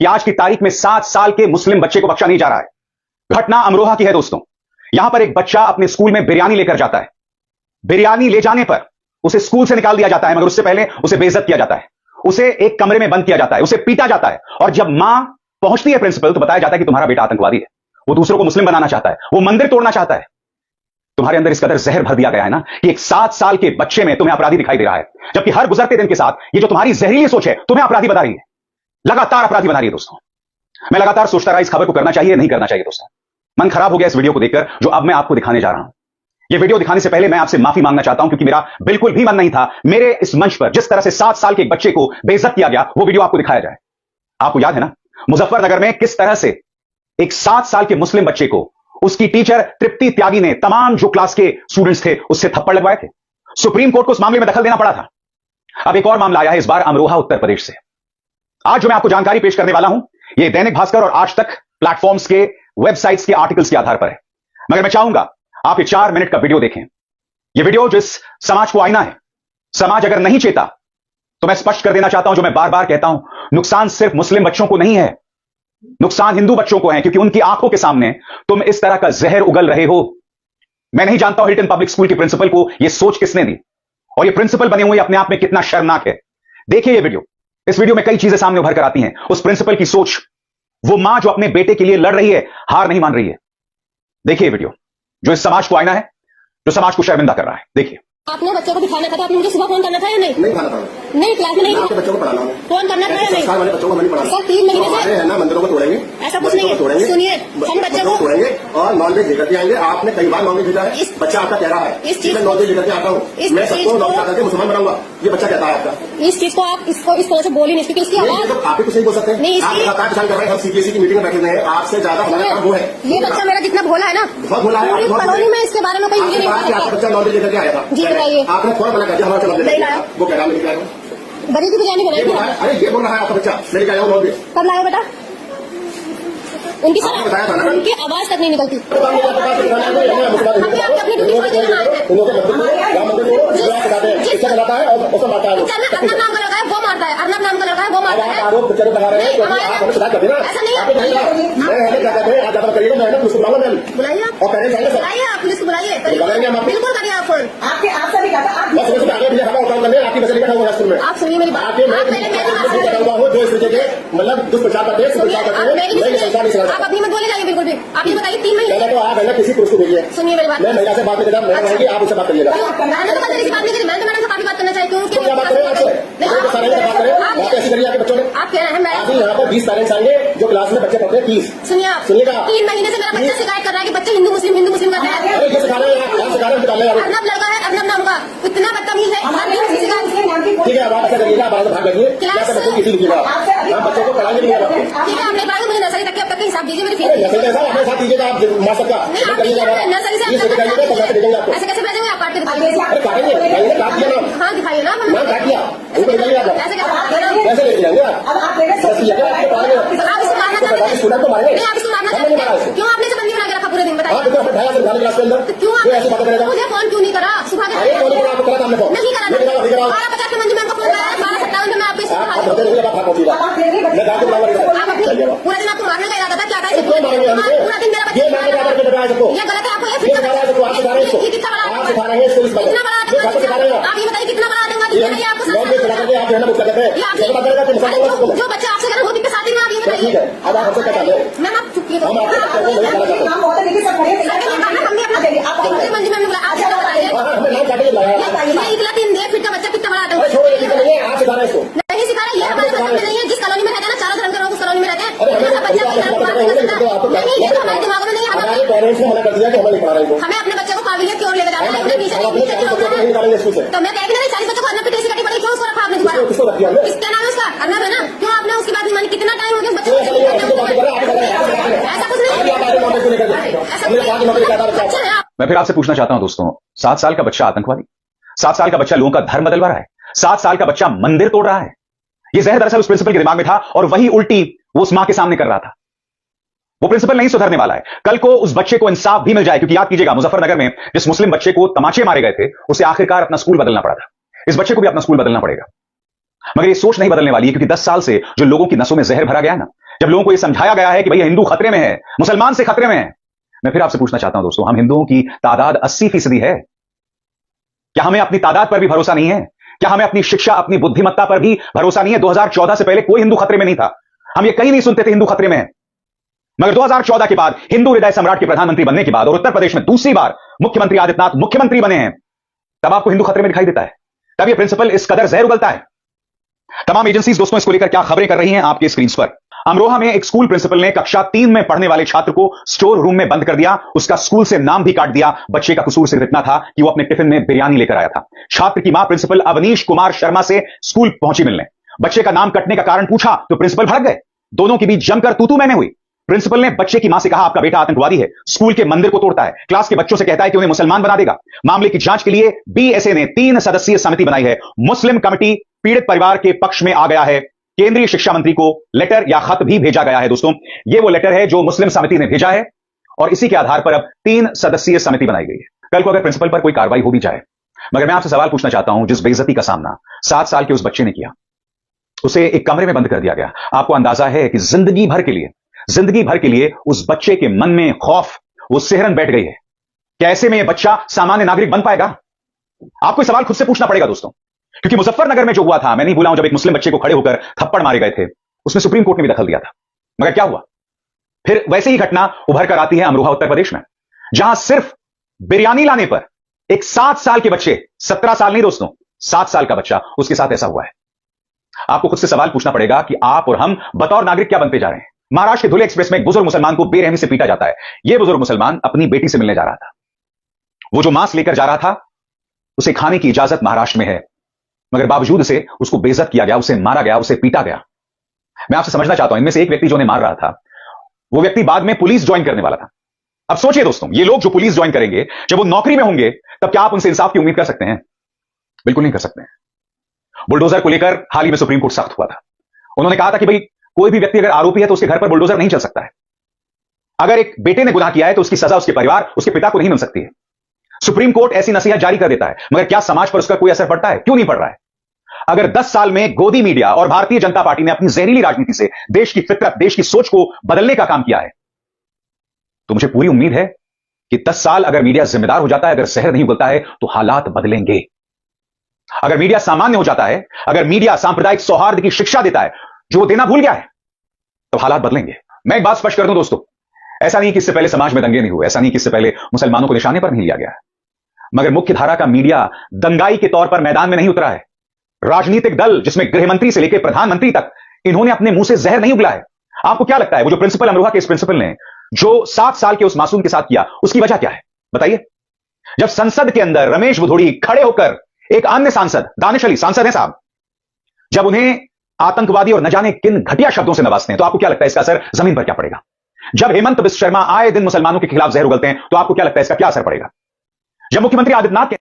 कि आज की तारीख में 7 साल के मुस्लिम बच्चे को बख्शा नहीं जा रहा है। घटना अमरोहा की है दोस्तों। यहां पर एक बच्चा अपने स्कूल में बिरयानी लेकर जाता है। बिरयानी ले जाने पर उसे स्कूल से निकाल दिया जाता है, मगर उससे पहले उसे बेइज्जत किया जाता है, उसे एक कमरे में बंद किया जाता है, उसे पीटा जाता है। और जब मां पहुंचती है प्रिंसिपल, तो बताया जाता है कि तुम्हारा बेटा आतंकवादी है, वो दूसरों को मुस्लिम बनाना चाहता है, वो मंदिर तोड़ना चाहता है। तुम्हारे अंदर इस कदर जहर भर दिया गया है ना कि एक 7 साल के बच्चे में तुम्हें अपराधी दिखाई दे रहा है, जबकि हर गुजरते दिन के साथ ये जो तुम्हारी जहरीली सोच है तुम्हें अपराधी बना रही है, लगातार अपराधी बना रही है दोस्तों। मैं लगातार सोचता रहा इस खबर को करना चाहिए नहीं करना चाहिए दोस्तों। मन खराब हो गया इस वीडियो को देखकर जो अब मैं आपको दिखाने जा रहा हूं। यह वीडियो दिखाने से पहले मैं आपसे माफी मांगना चाहता हूं, क्योंकि मेरा बिल्कुल भी मन नहीं था मेरे इस मंच पर जिस तरह से 7 साल के एक बच्चे को बेइज्जत किया गया वो वीडियो आपको दिखाया जाए। आपको याद है ना मुजफ्फरनगर में किस तरह से एक 7 साल के मुस्लिम बच्चे को उसकी टीचर तृप्ति त्यागी ने तमाम जो क्लास के स्टूडेंट्स थे उससे थप्पड़ लगवाए थे। सुप्रीम कोर्ट को उस मामले में दखल देना पड़ा था। अब एक और मामला आया है, इस बार अमरोहा उत्तर प्रदेश से। आज जो मैं आपको जानकारी पेश करने वाला हूं यह दैनिक भास्कर और आज तक प्लेटफॉर्म्स के वेबसाइट्स के आर्टिकल्स के आधार पर है, मगर मैं चाहूंगा आप ये 4 मिनट का वीडियो देखें। यह वीडियो जिस समाज को आईना है, समाज अगर नहीं चेता तो मैं स्पष्ट कर देना चाहता हूं जो मैं बार बार कहता हूं, नुकसान सिर्फ मुस्लिम बच्चों को नहीं है, नुकसान हिंदू बच्चों को है, क्योंकि उनकी आंखों के सामने तुम इस तरह का जहर उगल रहे हो। मैं नहीं जानता हूं हिल्टन पब्लिक स्कूल के प्रिंसिपल को यह सोच किसने दी, और यह प्रिंसिपल बने हुए अपने आप में कितना शर्मनाक है। देखिए यह वीडियो, इस वीडियो में कई चीजें सामने उभर कर आती हैं। उस प्रिंसिपल की सोच, वो मां जो अपने बेटे के लिए लड़ रही है, हार नहीं मान रही है। देखिए वीडियो जो इस समाज को आईना है, जो समाज को शर्मिंदा कर रहा है। देखिए। आपने बच्चों को दिखाना था तो आपने मुझे सुबह फोन करना था या नहीं? नहीं खाना था। नहीं क्लास में नहीं आपके बच्चों को पढ़ाना हूँ। फोन करना था या नहीं? सरकार वाले बच्चों को मैं नहीं पढ़ाना। सर 3 महीने से है ना, मंदिरों को तोड़ेंगे, ऐसा कुछ नहीं है। सुनिए, हम बच्चों को तोड़ेंगे और नॉनवेज लेकर के आएंगे। आपने कई बार नॉनवेज भेजा है, बच्चा आपका कह रहा है इस चीज मैं नॉनवेज लेकर के आता हूँ, मैं सबको नॉनवेज करके मुसलमान बनाऊंगा, ये बच्चा कहता है आपका। इस चीज को आप इसको इस तरह से बोली नहीं, क्योंकि इसकी आवाज आप ही कुछ नहीं बोल सकते। आप लगातार किसान कर रहे हैं, हम सीबीएसई की मीटिंग में बैठे हुए हैं, आपसे ज्यादा हमारा काम वो है। ये बच्चा मेरा जितना भोला है ना, बहुत भोला है। कॉलोनी में इसके बारे में कोई मुझे नहीं पता। आपका बच्चा नॉनवेज लेकर के आया था। जी बताइए। आपने फोन बना कर दिया, हमारा चला वो कह रहा मैं लेकर आया हूँ। बड़ी की बिरयानी बनाई थी। अरे ये बोल रहा है आपका बच्चा मैं लेकर आया हूँ नॉनवेज। कब लाया बेटा? उनकी आपने बताया था ना, उनकी आवाज तक नहीं निकलती। अपनी ड्यूटी अपना नाम का लड़का है वो मारता है, अर्नब नाम का लड़का है वो मारता है। आरोप लगा रहे हैं, ऐसा नहीं है। बुलाइए आप, और पेरेंट्स आएंगे सर, बुलाइए आप पुलिस को बुलाइए। बुलाएंगे हम। बिल्कुल करिए आप फोन। आपसे भी कहा मैं सुबह से आगे भी हमारा काम करने आपकी वजह से बैठा हुआ स्कूल में। आप सुनिए मेरी बात। आपके मैं बैठा हुआ हूँ जो इस तरीके के मतलब दुष्प्रचार करते हैं, दुष्प्रचार करते हैं। आप अपनी मत बोले जाइए बिल्कुल भी। आप ये बताइए 3 महीने तो आप है ना किसी पुरुष को भेजिए। सुनिए मेरी बात। मैं महिला से बात नहीं करता, मैं रहेगी आप उससे बात करिएगा। मैंने तो मैडम से बात नहीं करी, मैं तो मैडम से काफी बात करना चाहिए। क्यों क्या बात करें आपसे? बात ऐसी करिए आपके बच्चों ने। आप कह रहे हैं अभी मैडम यहाँ पर 20 पेरेंट्स आएंगे जो क्लास में बच्चे पढ़ते हैं 30। सुनिए आप, सुनिएगा। 3 महीने से मेरा बच्चा शिकायत कर रहा है कि बच्चे हिंदू मुस्लिम कर रहे हैं। अरे ये सिखा रहे हैं आप सिखा रहे हैं निकालने वाले। अर्नब लड़का है, अर्नब नाम का, इतना बदतमीज है। ठीक है, आप ऐसा करिएगा, आप भाग जाइए, बच्चों की फीस लीजिएगा। हम बच्चों को पढ़ाएंगे नहीं। ठीक है, आपने पढ़ाया, मुझे नर्सरी तक के अब तक का हिसाब दीजिए मेरी फीस। अपने साथ दीजिएगा आप मास्टर का नर्सरी से आपको ऐसे कैसे भेजेंगे? आप काट के दिखाइए। अरे काटेंगे काट दिया नाम हाँ दिखाइए ना। नाम काट दिया ऐसे कैसे लेके जाएंगे आप इसको मारना चाहते हैं? स्टूडेंट को मारेंगे। नहीं, आप इसको मारना चाहते हैं? क्यों आपने बंदी बना के रखा पूरे दिन? बताइए क्लास के अंदर क्यों ऐसी बातें करेगा? मुझे फोन क्यों नहीं करा सुबह के? आपको करा था हमने फोन नहीं करा। 12:50 में मंजू मैम का फोन आया, 12:57 में आपको आप मैं गाँव पूरा दिन आपको मारने का इरादा था? क्या था पूरा दिन मेरा बच्चा ये गलत है। आपको ये कितना बड़ा सिखा रहे हैं कितना बड़ा आप ये बताइए कितना बड़ा आतंकवादी है आपको? जो बच्चा आपसे कह रहे वो भी साथ ही में आप ये बताइए। अब आप हमसे क्या चाहते हैं? मैम आप चुप हम मंजू मैम ने आप ये गलत इन फिर का बच्चा कितना बड़ा आतंकवादी आप सिखा रहे हैं नहीं सिखा रहा। ये हमारे बच्चे में नहीं है। जिस कॉलोनी में रहते हैं ना, चारों धर्म के लोग उस कॉलोनी में रहते हैं। बच्चा नहीं, ये तो हमारे दिमाग में नहीं है। हमारे पेरेंट्स ने मना कर दिया कि हमें नहीं पढ़ा रहे। हमें अपने बच्चे को काबिलियत की ओर लेकर जाना है। अपने बच्चों को नहीं निकालेंगे स्कूल से। तो मैं कह रही 40 बच्चों को अर्नब की टेस्ट कटी पड़ी, क्यों उसको रखा आपने दोबारा? किसको रख दिया हमने? इसका नाम है उसका अर्नब है ना? क्यों आपने उसकी बात नहीं मानी? कितना टाइम हो गया बच्चे ऐसा कुछ नहीं। मैं फिर आपसे पूछना चाहता हूं दोस्तों, 7 साल का बच्चा आतंकवादी, 7 साल का बच्चा लोगों का धर्म बदलवा रहा है, 7 साल का बच्चा मंदिर तोड़ रहा है। यह जहर दरअसल उस प्रिंसिपल के दिमाग में था और वही उल्टी वो उस मां के सामने कर रहा था। वो प्रिंसिपल नहीं सुधरने वाला है। कल को उस बच्चे को इंसाफ भी मिल जाए, क्योंकि याद कीजिएगा मुजफ्फरनगर में जिस मुस्लिम बच्चे को तमाचे मारे गए थे उसे आखिरकार अपना स्कूल बदलना पड़ा था। इस बच्चे को भी अपना स्कूल बदलना पड़ेगा, मगर ये सोच नहीं बदलने वाली है, क्योंकि 10 साल से जो लोगों की नसों में जहर भरा गया ना, जब लोगों को यह समझाया गया है कि भैया हिंदू खतरे में है, मुसलमान से खतरे में है, मैं फिर आपसे पूछना चाहता हूं दोस्तों, हम हिंदुओं की तादाद 80% है। क्या हमें अपनी तादाद पर भी भरोसा नहीं है? क्या हमें अपनी शिक्षा, अपनी बुद्धिमत्ता पर भी भरोसा नहीं है? 2014 से पहले कोई हिंदू खतरे में नहीं था। हम ये कहीं नहीं सुनते थे हिंदू खतरे में है। मगर 2014 के बाद, हिंदू हृदय सम्राट के प्रधानमंत्री बनने के बाद और उत्तर प्रदेश में दूसरी बार मुख्यमंत्री आदित्यनाथ मुख्यमंत्री बने हैं, तब आपको हिंदू खतरे में दिखाई देता है। तब यह प्रिंसिपल इस कदर जहर उगलता है। तमाम एजेंसीज दोस्तों इसको लेकर क्या खबरें कर रही हैं आपके स्क्रीन पर। अमरोहा में एक स्कूल प्रिंसिपल ने कक्षा 3 में पढ़ने वाले छात्र को स्टोर रूम में बंद कर दिया, उसका स्कूल से नाम भी काट दिया। बच्चे का कसूर सिर्फ इतना था कि वो अपने टिफिन में बिरयानी लेकर आया था। छात्र की मां प्रिंसिपल अवनीश कुमार शर्मा से स्कूल पहुंची मिलने। बच्चे का नाम कटने का कारण पूछा तो प्रिंसिपल भड़क गए। दोनों के बीच जमकर तू मैंने हुई। प्रिंसिपल ने बच्चे की मां से कहा, आपका बेटा आतंकवादी है, स्कूल के मंदिर को तोड़ता है, क्लास के बच्चों से कहता है कि उन्हें मुसलमान बना देगा। मामले की जांच के लिए बीएसए ने 3 सदस्यीय समिति बनाई है। मुस्लिम कमिटी पीड़ित परिवार के पक्ष में आ गया है। केंद्रीय शिक्षा मंत्री को लेटर या खत भी भेजा गया है। दोस्तों यह वो लेटर है जो मुस्लिम समिति ने भेजा है और इसी के आधार पर अब 3 सदस्यीय समिति बनाई गई है। कल को अगर प्रिंसिपल पर कोई कार्रवाई हो भी जाए, मगर मैं आपसे सवाल पूछना चाहता हूं, जिस बेइज्जती का सामना 7 साल के उस बच्चे ने किया, उसे एक कमरे में बंद कर दिया गया। आपको अंदाजा है कि जिंदगी भर के लिए उस बच्चे के मन में खौफ, वो सिहरन बैठ गई है। कैसे में यह बच्चा सामान्य नागरिक बन पाएगा? आपको सवाल खुद से पूछना पड़ेगा दोस्तों, क्योंकि मुजफ्फरनगर में जो हुआ था, मैं नहीं भूला हूं, जब एक मुस्लिम बच्चे को खड़े होकर थप्पड़ मारे गए थे, उसमें सुप्रीम कोर्ट ने भी दखल दिया था। मगर क्या हुआ? फिर वैसे ही घटना उभर कर आती है अमरोहा उत्तर प्रदेश में, जहां सिर्फ बिरयानी लाने पर एक 7 साल के बच्चे, 17 साल नहीं दोस्तों, 7 साल का बच्चा, उसके साथ ऐसा हुआ है। आपको खुद से सवाल पूछना पड़ेगा कि आप और हम बतौर नागरिक क्या बनते जा रहे हैं। महाराष्ट्र के धुले एक्सप्रेस में एक बुजुर्ग मुसलमान को बेरहमी से पीटा जाता है। यह बुजुर्ग मुसलमान अपनी बेटी से मिलने जा रहा था। वो जो मांस लेकर जा रहा था, उसे खाने की इजाजत महाराष्ट्र में है, मगर बावजूद से उसको बेइज्जत किया गया, उसे मारा गया, उसे पीटा गया। मैं आपसे समझना चाहता हूं, इनमें से एक व्यक्ति जो उन्हें मार रहा था, वो व्यक्ति बाद में पुलिस ज्वाइन करने वाला था। अब सोचिए दोस्तों, ये लोग जो पुलिस ज्वाइन करेंगे, जब वो नौकरी में होंगे, तब क्या आप उनसे इंसाफ की उम्मीद कर सकते हैं? बिल्कुल नहीं कर सकते हैं। बुलडोजर को लेकर हाल ही में सुप्रीम कोर्ट सख्त हुआ था। उन्होंने कहा था कि भाई कोई भी व्यक्ति अगर आरोपी है तो उसके घर पर बुलडोजर नहीं चल सकता है। अगर एक बेटे ने गुनाह किया है तो उसकी सजा उसके परिवार, उसके पिता को नहीं मिल सकती है। सुप्रीम कोर्ट ऐसी नसीहत जारी कर देता है, मगर क्या समाज पर उसका कोई असर पड़ता है? क्यों नहीं पड़ रहा है? अगर 10 साल में गोदी मीडिया और भारतीय जनता पार्टी ने अपनी जहरीली राजनीति से देश की फितरत, देश की सोच को बदलने का काम किया है, तो मुझे पूरी उम्मीद है कि 10 साल अगर मीडिया जिम्मेदार हो जाता है, अगर जहर नहीं उगलता है, तो हालात बदलेंगे। अगर मीडिया सामान्य हो जाता है, अगर मीडिया सांप्रदायिक सौहार्द की शिक्षा देता है जो वो देना भूल गया है, तो हालात बदलेंगे। मैं एक बात स्पष्ट कर दूं दोस्तों, ऐसा नहीं कि इससे पहले समाज में दंगे नहीं हुए, ऐसा नहीं कि इससे पहले मुसलमानों को निशाने पर नहीं लिया गया है, मगर मुख्य धारा का मीडिया दंगाई के तौर पर मैदान में नहीं उतरा है। राजनीतिक दल, जिसमें गृहमंत्री से लेकर प्रधानमंत्री तक, इन्होंने अपने मुंह से जहर नहीं उगला है। आपको क्या लगता है वो जो प्रिंसिपल अमरोहा के इस प्रिंसिपल ने जो 7 साल के उस मासूम के साथ किया, उसकी वजह क्या है बताइए? जब संसद के अंदर रमेश भदौड़ी खड़े होकर एक अन्य सांसद, दानिश अली सांसद है साहब, जब उन्हें आतंकवादी और न जाने किन घटिया शब्दों से नवाजते हैं, तो आपको क्या लगता है इसका असर जमीन पर क्या पड़ेगा? जब हेमंत बिस्व शर्मा आए दिन मुसलमानों के खिलाफ जहर उगलते हैं, तो आपको क्या लगता है इसका क्या असर पड़ेगा? जब मुख्यमंत्री आदित्यनाथ